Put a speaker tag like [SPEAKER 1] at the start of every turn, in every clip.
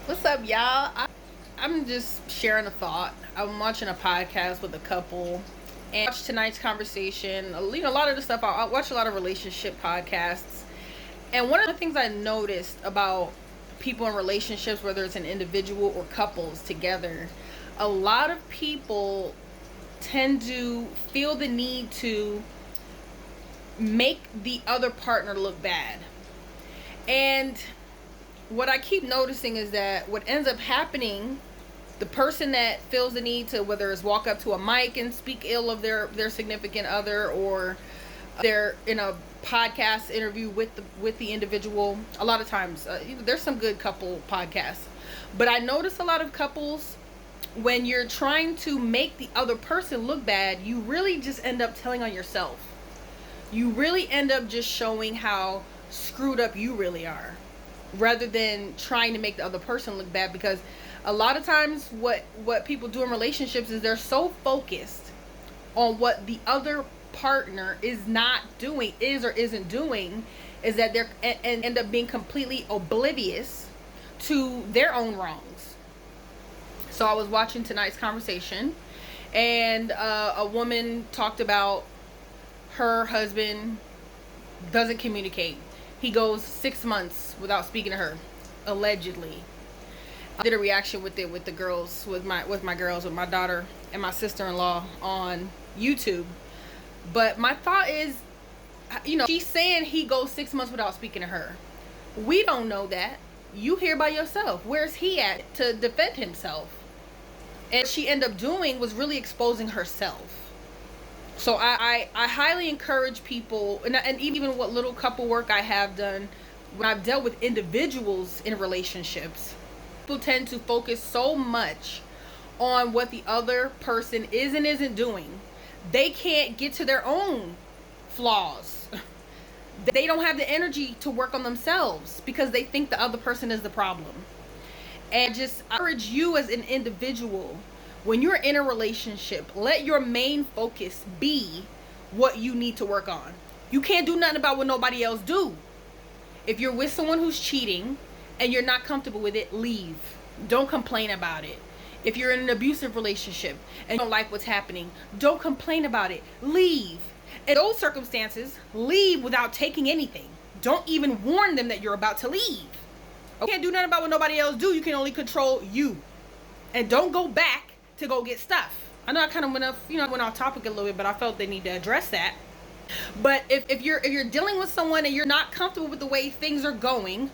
[SPEAKER 1] What's up, y'all? I'm just sharing a thought. I'm watching a podcast with a couple and watch tonight's conversation. A lot of the stuff, I watch a lot of relationship podcasts. And one of the things I noticed about people in relationships, whether it's an individual or couples together, a lot of people tend to feel the need to make the other partner look bad. And what I keep noticing is that what ends up happening, the person that feels the need to, whether it's walk up to a mic and speak ill of their significant other, or they're in a podcast interview with the individual. A lot of times, there's some good couple podcasts, but I notice a lot of couples, when you're trying to make the other person look bad, you really just end up telling on yourself. You really end up just showing how screwed up you really are, rather than trying to make the other person look bad. Because a lot of times what people do in relationships is they're so focused on what the other partner is not doing, is or isn't doing, is that they're and end up being completely oblivious to their own wrongs. So I was watching tonight's conversation, and a woman talked about her husband doesn't communicate. He goes 6 months without speaking to her, allegedly. I did a reaction with it with the girls, with my girls, with my daughter and my sister-in-law on YouTube. But my thought is, she's saying he goes 6 months without speaking to her. We don't know that. You hear by yourself. Where's he at to defend himself? And what she ended up doing was really exposing herself. So I highly encourage people, and even what little couple work I have done, when I've dealt with individuals in relationships, people tend to focus so much on what the other person is and isn't doing. They can't get to their own flaws. They don't have the energy to work on themselves because they think the other person is the problem. And just encourage you as an individual, when you're in a relationship, let your main focus be what you need to work on. You can't do nothing about what nobody else do. If you're with someone who's cheating and you're not comfortable with it, leave. Don't complain about it. If you're in an abusive relationship and you don't like what's happening, don't complain about it. Leave. In those circumstances, leave without taking anything. Don't even warn them that you're about to leave. You can't do nothing about what nobody else do. You can only control you. And don't go back to go get stuff. I know I kind of went off topic a little bit, but I felt they need to address that. But if you're dealing with someone and you're not comfortable with the way things are going,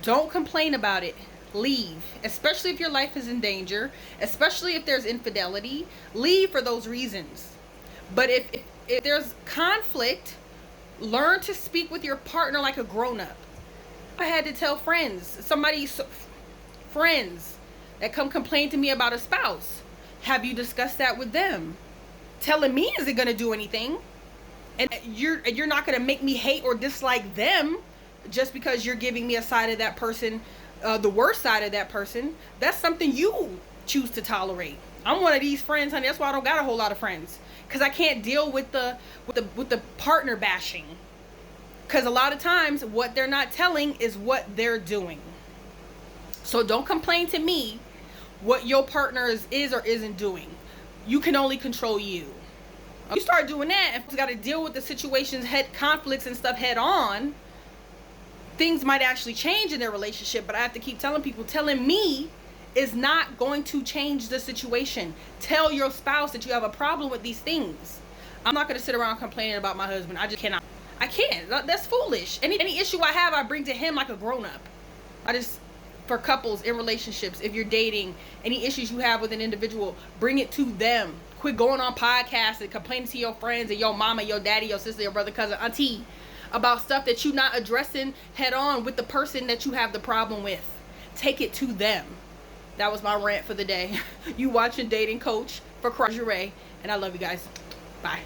[SPEAKER 1] don't complain about it. Leave. Especially if your life is in danger, especially if there's infidelity, leave for those reasons. But if there's conflict, learn to speak with your partner like a grown-up. I had to tell friends that come complain to me about a spouse. Have you discussed that with them? Telling me isn't going to do anything. And you're not going to make me hate or dislike them just because you're giving me a side of that person, the worst side of that person. That's something you choose to tolerate. I'm one of these friends, honey. That's why I don't got a whole lot of friends, because I can't deal with the partner bashing. Because a lot of times what they're not telling is what they're doing. So don't complain to me what your partner is or isn't doing. You can only control you. You start doing that, and you got to deal with the situations, conflicts and stuff head on, things might actually change in their relationship. But I have to keep telling people, telling me is not going to change the situation. Tell your spouse that you have a problem with these things. I'm not going to sit around complaining about my husband. I just cannot. I can't. That's foolish. Any issue I have, I bring to him like a grown-up. For couples in relationships, if you're dating, any issues you have with an individual, bring it to them. Quit going on podcasts and complaining to your friends and your mama, your daddy, your sister, your brother, cousin, auntie about stuff that you're not addressing head on with the person that you have the problem with. Take it to them. That was my rant for the day. You watching Dating Coach for Cross Jure, and I love you guys. Bye.